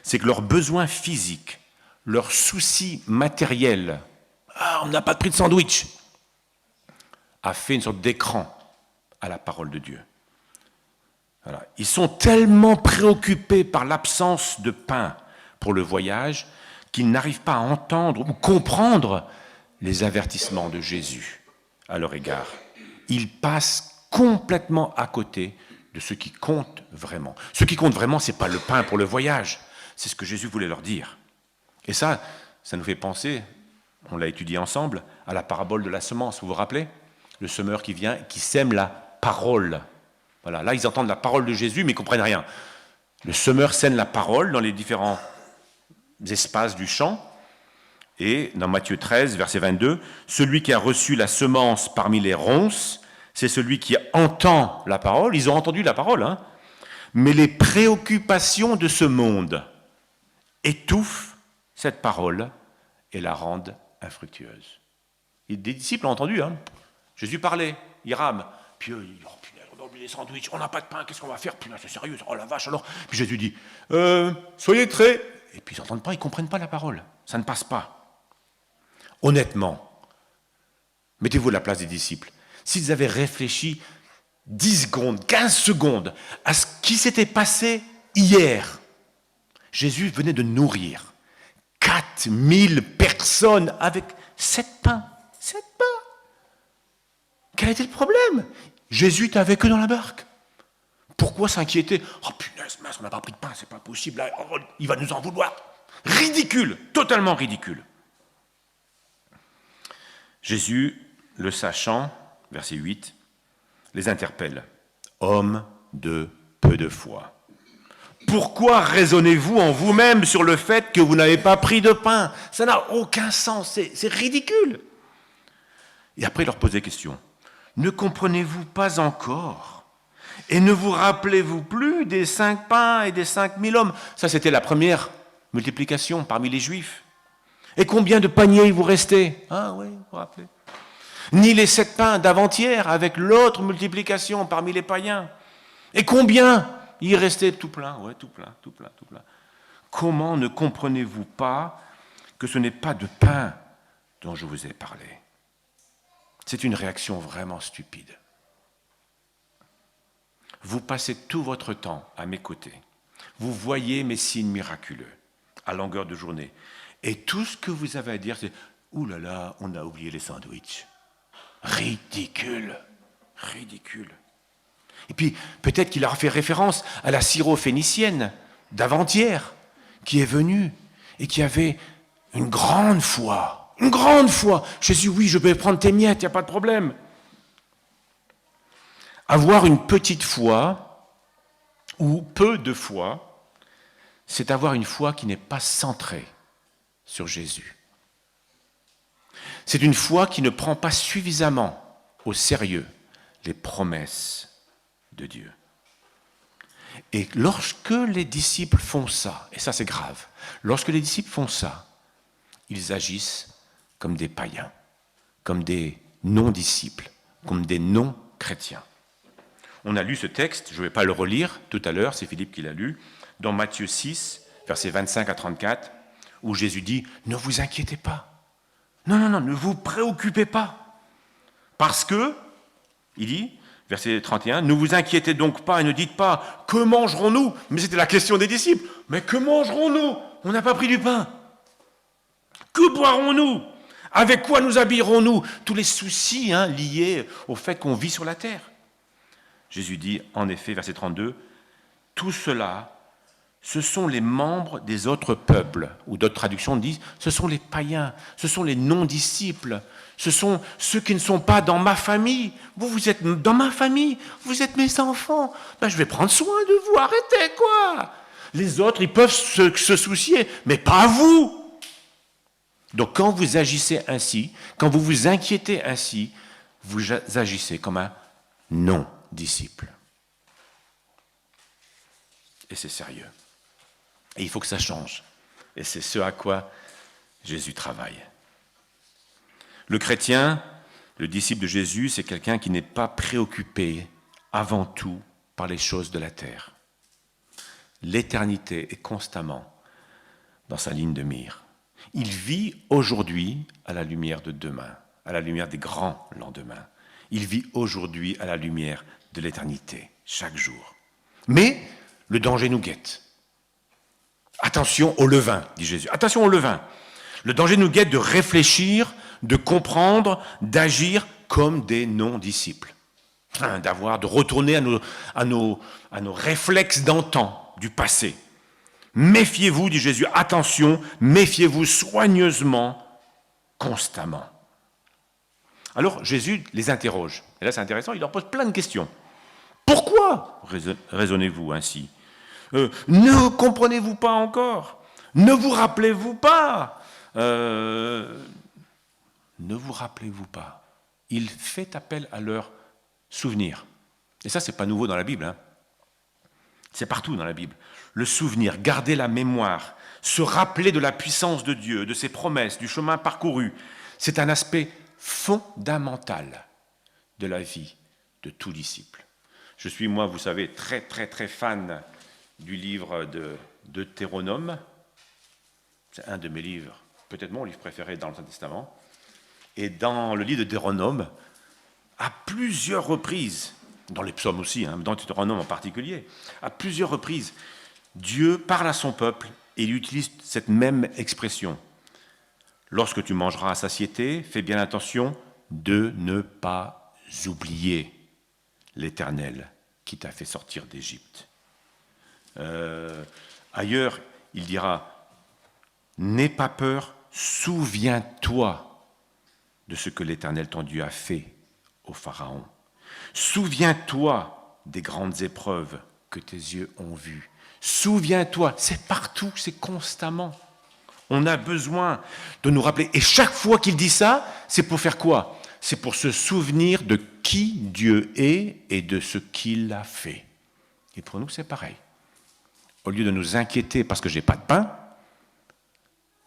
A: c'est que leurs besoins physiques, leurs soucis matériels, on n'a pas de prix de sandwich, a fait une sorte d'écran à la parole de Dieu. Voilà. Ils sont tellement préoccupés par l'absence de pain pour le voyage qu'ils n'arrivent pas à entendre ou comprendre les avertissements de Jésus à leur égard. Ils passent complètement à côté de ce qui compte vraiment. Ce qui compte vraiment, ce n'est pas le pain pour le voyage, c'est ce que Jésus voulait leur dire. Et ça nous fait penser, on l'a étudié ensemble, à la parabole de la semence. Vous vous rappelez? Le semeur qui vient, qui sème la parole. Voilà, là, ils entendent la parole de Jésus, mais ils ne comprennent rien. Le semeur sème la parole dans les différents espaces du champ. Et dans Matthieu 13, verset 22, « Celui qui a reçu la semence parmi les ronces, c'est celui qui entend la parole. » Ils ont entendu la parole, hein. Mais les préoccupations de ce monde étouffent cette parole et la rendent infructueuse. Et des disciples ont entendu, hein. Jésus parlait, il rame. Puis eux, ils disent, on a oublié les sandwichs, on n'a pas de pain, qu'est-ce qu'on va faire? Punaise, c'est sérieux, oh la vache alors. Puis Jésus dit, soyez très... Et puis ils n'entendent pas, ils ne comprennent pas la parole. Ça ne passe pas. Honnêtement, mettez-vous à la place des disciples. S'ils avaient réfléchi 10 secondes, 15 secondes à ce qui s'était passé hier, Jésus venait de nourrir 4000 personnes avec 7 pains. 7 pains. Quel était le problème? Jésus était avec eux dans la barque. Pourquoi s'inquiéter? Oh punaise, mince, on n'a pas pris de pain, c'est pas possible, là, il va nous en vouloir. Ridicule, totalement ridicule. Jésus, le sachant, verset 8, les interpelle. Hommes de peu de foi. Pourquoi raisonnez-vous en vous-même sur le fait que vous n'avez pas pris de pain? Ça n'a aucun sens, c'est ridicule. Et après, il leur pose des questions. Ne comprenez-vous pas encore? Et ne vous rappelez-vous plus des 5 pains et des 5000 hommes? Ça, c'était la première multiplication parmi les Juifs. Et combien de paniers il vous restait? Ah oui, vous vous rappelez. Ni les 7 pains d'avant-hier avec l'autre multiplication parmi les païens. Et combien? Il restait tout plein, ouais, tout plein. Comment ne comprenez-vous pas que ce n'est pas de pain dont je vous ai parlé? C'est une réaction vraiment stupide. Vous passez tout votre temps à mes côtés. Vous voyez mes signes miraculeux à longueur de journée. Et tout ce que vous avez à dire, c'est « Ouh là là, on a oublié les sandwichs. » Ridicule. Et puis, peut-être qu'il a fait référence à la syrophénicienne d'avant-hier, qui est venue et qui avait une grande foi. Une grande foi. Jésus, oui, je vais prendre tes miettes, il n'y a pas de problème. Avoir une petite foi, ou peu de foi, c'est avoir une foi qui n'est pas centrée sur Jésus. C'est une foi qui ne prend pas suffisamment au sérieux les promesses de Dieu. Et lorsque les disciples font ça, et ça c'est grave, lorsque les disciples font ça, ils agissent comme des païens, comme des non-disciples, comme des non-chrétiens. On a lu ce texte, je ne vais pas le relire tout à l'heure, c'est Philippe qui l'a lu, dans Matthieu 6, versets 25 à 34, où Jésus dit « Ne vous inquiétez pas, non, ne vous préoccupez pas, parce que, il dit, verset 31, « Ne vous inquiétez donc pas et ne dites pas, que mangerons-nous » Mais c'était la question des disciples. « Mais que mangerons-nous? On n'a pas pris du pain. Que boirons-nous? Avec quoi nous habillerons-nous » Tous les soucis liés au fait qu'on vit sur la terre. Jésus dit, en effet, verset 32, « Tout cela, ce sont les membres des autres peuples. » Ou d'autres traductions disent, « Ce sont les païens, ce sont les non-disciples. » Ce sont ceux qui ne sont pas dans ma famille. Vous êtes dans ma famille, vous êtes mes enfants. Ben, je vais prendre soin de vous, arrêtez quoi. Les autres, ils peuvent se soucier, mais pas vous. Donc quand vous agissez ainsi, quand vous vous inquiétez ainsi, vous agissez comme un non-disciple. Et c'est sérieux. Et il faut que ça change. Et c'est ce à quoi Jésus travaille. Le chrétien, le disciple de Jésus, c'est quelqu'un qui n'est pas préoccupé avant tout par les choses de la terre. L'éternité est constamment dans sa ligne de mire. Il vit aujourd'hui à la lumière de demain, à la lumière des grands lendemains. Il vit aujourd'hui à la lumière de l'éternité, chaque jour. Mais le danger nous guette. Attention au levain, dit Jésus. Attention au levain. Le danger nous guette de réfléchir, de comprendre, d'agir comme des non-disciples. De retourner à nos réflexes d'antan, du passé. Méfiez-vous, dit Jésus, attention, méfiez-vous soigneusement, constamment. Alors Jésus les interroge. Et là c'est intéressant, il leur pose plein de questions. Pourquoi raisonnez-vous ainsi? Ne comprenez-vous pas encore? Ne vous rappelez-vous pas? Ne vous rappelez-vous pas? Il fait appel à leur souvenir. Et ça, c'est pas nouveau dans la Bible. C'est partout dans la Bible. Le souvenir, garder la mémoire, se rappeler de la puissance de Dieu, de ses promesses, du chemin parcouru, c'est un aspect fondamental de la vie de tout disciple. Je suis, moi, vous savez, très, très, très fan du livre de Deutéronome. C'est un de mes livres, peut-être mon livre préféré dans l'Ancien Testament. Et dans le livre de Deutéronome, à plusieurs reprises, dans les psaumes aussi, dans Deutéronome en particulier, à plusieurs reprises, Dieu parle à son peuple et il utilise cette même expression. Lorsque tu mangeras à satiété, fais bien attention de ne pas oublier l'Éternel qui t'a fait sortir d'Égypte. Ailleurs, il dira, n'aie pas peur, souviens-toi de ce que l'Éternel ton Dieu a fait au Pharaon. Souviens-toi des grandes épreuves que tes yeux ont vues. Souviens-toi, c'est partout, c'est constamment. On a besoin de nous rappeler. Et chaque fois qu'il dit ça, c'est pour faire quoi? C'est pour se souvenir de qui Dieu est et de ce qu'il a fait. Et pour nous, c'est pareil. Au lieu de nous inquiéter parce que j'ai pas de pain,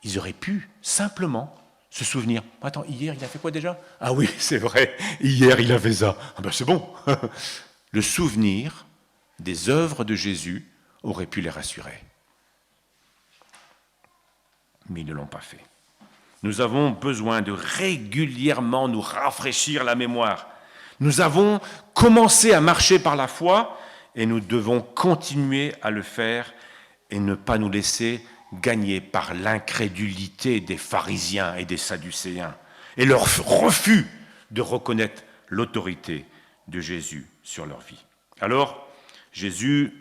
A: ils auraient pu simplement se souvenir. Attends, hier, il a fait quoi déjà? Ah oui, c'est vrai, hier, il a fait ça. Ah ben c'est bon. Le souvenir des œuvres de Jésus aurait pu les rassurer. Mais ils ne l'ont pas fait. Nous avons besoin de régulièrement nous rafraîchir la mémoire. Nous avons commencé à marcher par la foi et nous devons continuer à le faire et ne pas nous laisser gagner par l'incrédulité des pharisiens et des sadducéens et leur refus de reconnaître l'autorité de Jésus sur leur vie. Alors, Jésus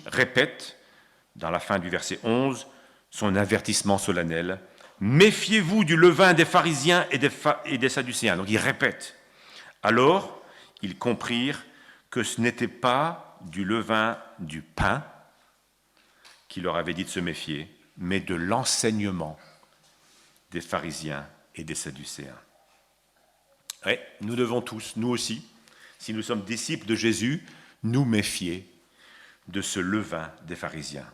A: répète, dans la fin du verset 11, son avertissement solennel. Méfiez-vous du levain des pharisiens et des sadducéens. Donc il répète. Alors, ils comprirent que ce n'était pas du levain du pain qui leur avait dit de se méfier, mais de l'enseignement des pharisiens et des sadducéens. Oui, nous devons tous, nous aussi, si nous sommes disciples de Jésus, nous méfier de ce levain des pharisiens.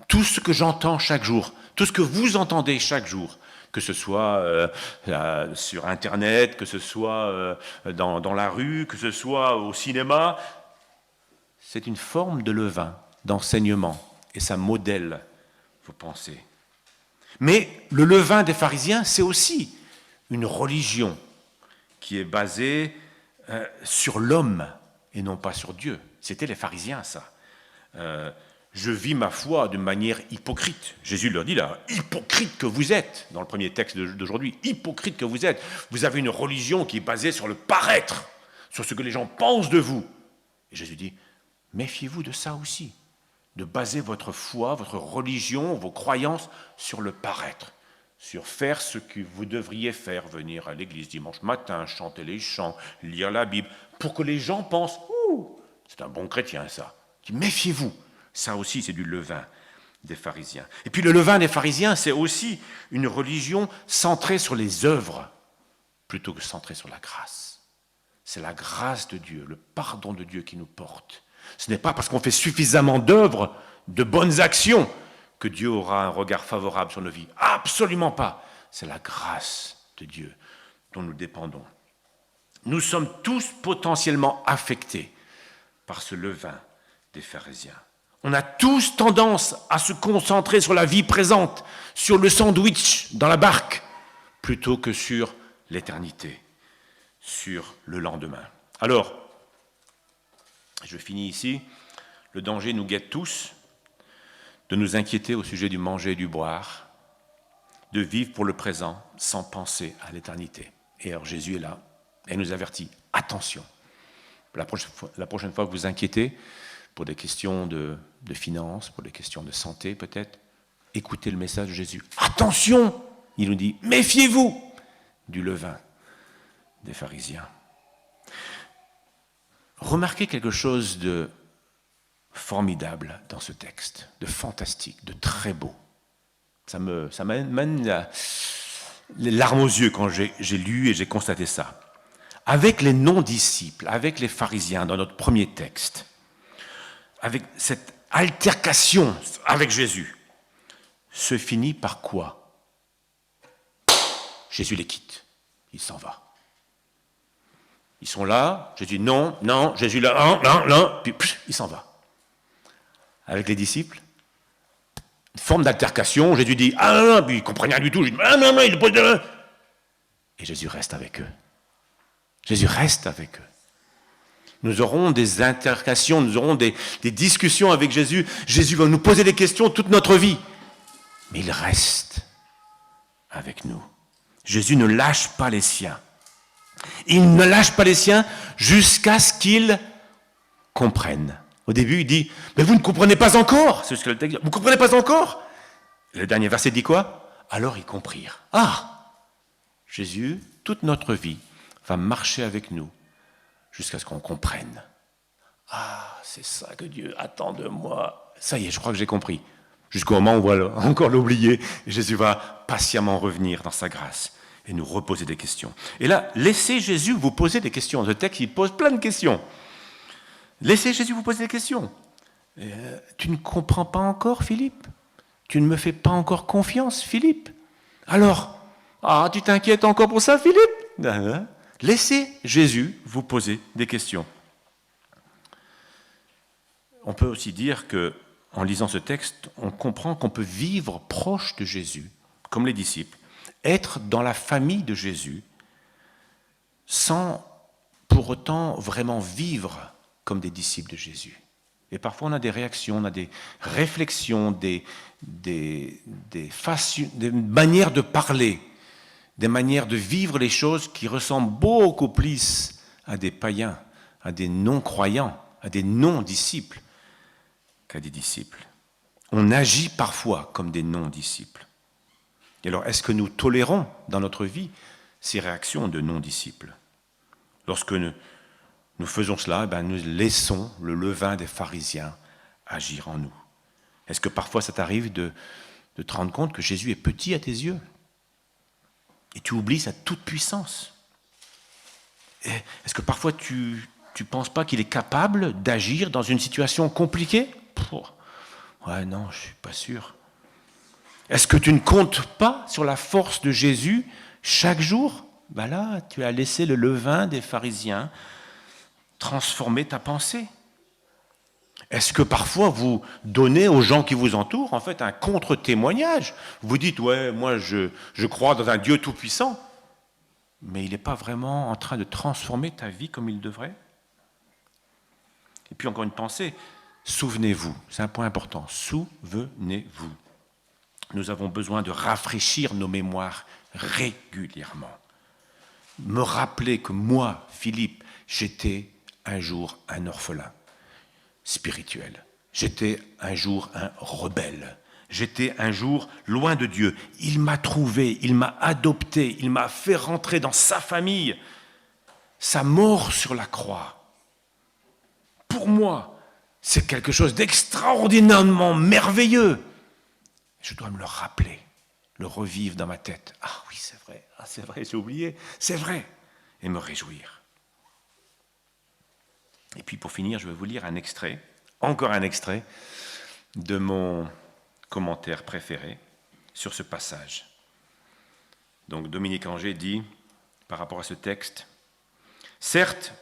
A: Tout ce que j'entends chaque jour, tout ce que vous entendez chaque jour, que ce soit sur Internet, que ce soit dans la rue, que ce soit au cinéma, c'est une forme de levain, d'enseignement, et ça modèle vos pensées. Mais le levain des pharisiens, c'est aussi une religion qui est basée sur l'homme et non pas sur Dieu. C'était les pharisiens, ça. Je vis ma foi de manière hypocrite. Jésus leur dit là, hypocrite que vous êtes, dans le premier texte d'aujourd'hui, hypocrite que vous êtes. Vous avez une religion qui est basée sur le paraître, sur ce que les gens pensent de vous. Et Jésus dit, méfiez-vous de ça aussi, de baser votre foi, votre religion, vos croyances sur le paraître, sur faire ce que vous devriez faire, venir à l'église dimanche matin, chanter les chants, lire la Bible, pour que les gens pensent, ouh, c'est un bon chrétien ça. Méfiez-vous. Ça aussi, c'est du levain des pharisiens. Et puis le levain des pharisiens, c'est aussi une religion centrée sur les œuvres, plutôt que centrée sur la grâce. C'est la grâce de Dieu, le pardon de Dieu qui nous porte. Ce n'est pas parce qu'on fait suffisamment d'œuvres, de bonnes actions, que Dieu aura un regard favorable sur nos vies. Absolument pas. C'est la grâce de Dieu dont nous dépendons. Nous sommes tous potentiellement affectés par ce levain des pharisiens. On a tous tendance à se concentrer sur la vie présente, sur le sandwich dans la barque, plutôt que sur l'éternité, sur le lendemain. Alors, je finis ici, le danger nous guette tous, de nous inquiéter au sujet du manger et du boire, de vivre pour le présent sans penser à l'éternité. Et alors Jésus est là et nous avertit, attention, la prochaine fois que vous vous inquiétez, pour des questions de finances, pour des questions de santé peut-être, écoutez le message de Jésus. Attention, il nous dit, méfiez-vous du levain des pharisiens. Remarquez quelque chose de formidable dans ce texte, de fantastique, de très beau. Ça m'amène les larmes aux yeux quand j'ai lu et j'ai constaté ça. Avec les non-disciples, avec les pharisiens dans notre premier texte, avec cette altercation avec Jésus, se finit par quoi? Jésus les quitte, il s'en va. Ils sont là, Jésus dit non, non, Jésus là, non, puis il s'en va. Avec les disciples, une forme d'altercation, Jésus dit ah non, puis ils ne comprennent rien du tout, Jésus dit ah non, il pose de... Et Jésus reste avec eux. Jésus reste avec eux. Nous aurons des altercations, nous aurons des discussions avec Jésus. Jésus va nous poser des questions toute notre vie. Mais il reste avec nous. Jésus ne lâche pas les siens. Il ne lâche pas les siens jusqu'à ce qu'ils comprennent. Au début, il dit, mais vous ne comprenez pas encore. C'est ce que le texte dit. Vous ne comprenez pas encore? Le dernier verset dit quoi? Alors ils comprirent. Ah, Jésus, toute notre vie, va marcher avec nous jusqu'à ce qu'on comprenne. Ah, c'est ça que Dieu attend de moi. Ça y est, je crois que j'ai compris. Jusqu'au moment où on va encore l'oublier, Jésus va patiemment revenir dans sa grâce et nous reposer des questions. Et là, laissez Jésus vous poser des questions. Le texte, il pose plein de questions. Laissez Jésus vous poser des questions. Tu ne comprends pas encore, Philippe? Tu ne me fais pas encore confiance, Philippe? Alors, tu t'inquiètes encore pour ça, Philippe? Laissez Jésus vous poser des questions. On peut aussi dire que, en lisant ce texte, on comprend qu'on peut vivre proche de Jésus, comme les disciples, être dans la famille de Jésus, sans pour autant vraiment vivre comme des disciples de Jésus. Et parfois on a des réactions, on a des réflexions, des manières de parler, des manières de vivre les choses qui ressemblent beaucoup plus à des païens, à des non-croyants, à des non-disciples qu'à des disciples. On agit parfois comme des non-disciples. Et alors, est-ce que nous tolérons dans notre vie ces réactions de non-disciples? Lorsque nous faisons cela, nous laissons le levain des pharisiens agir en nous. Est-ce que parfois ça t'arrive de te rendre compte que Jésus est petit à tes yeux et tu oublies sa toute-puissance? Est-ce que parfois tu ne penses pas qu'il est capable d'agir dans une situation compliquée? Ouais, non, je ne suis pas sûr. Est-ce que tu ne comptes pas sur la force de Jésus chaque jour? Là, tu as laissé le levain des pharisiens transformer ta pensée. Est-ce que parfois vous donnez aux gens qui vous entourent en fait un contre-témoignage? Vous dites, ouais, moi je crois dans un Dieu tout-puissant, mais il n'est pas vraiment en train de transformer ta vie comme il devrait? Et puis encore une pensée, souvenez-vous, c'est un point important, souvenez-vous. Nous avons besoin de rafraîchir nos mémoires régulièrement. Me rappeler que moi, Philippe, j'étais un jour un orphelin spirituel. J'étais un jour un rebelle. J'étais un jour loin de Dieu. Il m'a trouvé, il m'a adopté, il m'a fait rentrer dans sa famille. Sa mort sur la croix, pour moi, c'est quelque chose d'extraordinairement merveilleux. Je dois me le rappeler, le revivre dans ma tête. Ah oui, c'est vrai, j'ai oublié, c'est vrai. Et me réjouir. Et puis pour finir, je vais vous lire un extrait, encore un extrait, de mon commentaire préféré sur ce passage. Donc Dominique Angers dit, par rapport à ce texte, « Certes,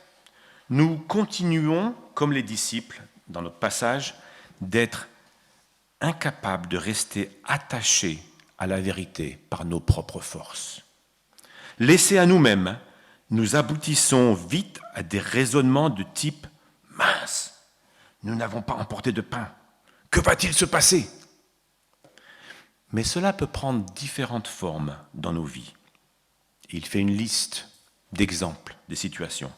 A: nous continuons, comme les disciples, dans notre passage, d'être incapables de rester attachés à la vérité par nos propres forces. Laissés à nous-mêmes, nous aboutissons vite à des raisonnements de type « mince, nous n'avons pas emporté de pain, que va-t-il se passer ?» Mais cela peut prendre différentes formes dans nos vies. Il fait une liste d'exemples, des situations.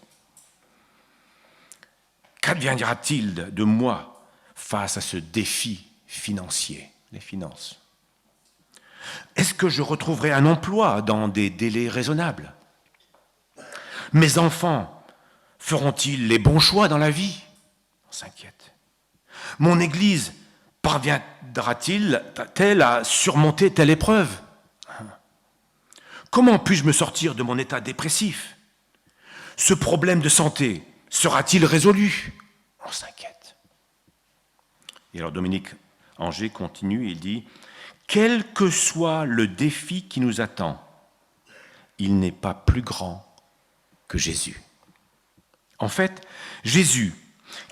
A: Qu'adviendra-t-il de moi face à ce défi financier, les finances? Est-ce que je retrouverai un emploi dans des délais raisonnables? Mes enfants feront-ils les bons choix dans la vie? On s'inquiète. Mon Église parviendra-t-elle à surmonter telle épreuve? Comment puis-je me sortir de mon état dépressif? Ce problème de santé sera-t-il résolu? On s'inquiète. Et alors Dominique Angers continue, il dit « Quel que soit le défi qui nous attend, il n'est pas plus grand que Jésus. » En fait, Jésus,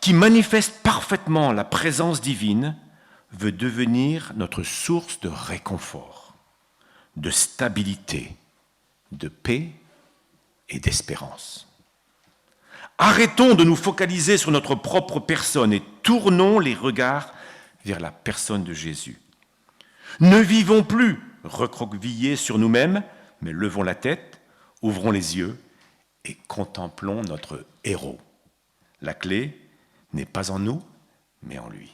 A: qui manifeste parfaitement la présence divine, veut devenir notre source de réconfort, de stabilité, de paix et d'espérance. Arrêtons de nous focaliser sur notre propre personne et tournons les regards vers la personne de Jésus. Ne vivons plus recroquevillés sur nous-mêmes, mais levons la tête, ouvrons les yeux et contemplons notre héros. La clé n'est pas en nous, mais en lui.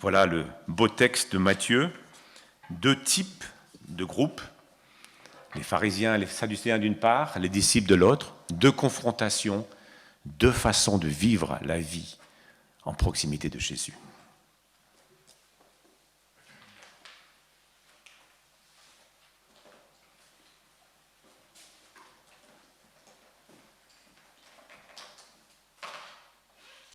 A: Voilà le beau texte de Matthieu. Deux types de groupes, les pharisiens et les sadducéens d'une part, les disciples de l'autre, deux confrontations deux façons de vivre la vie en proximité de Jésus.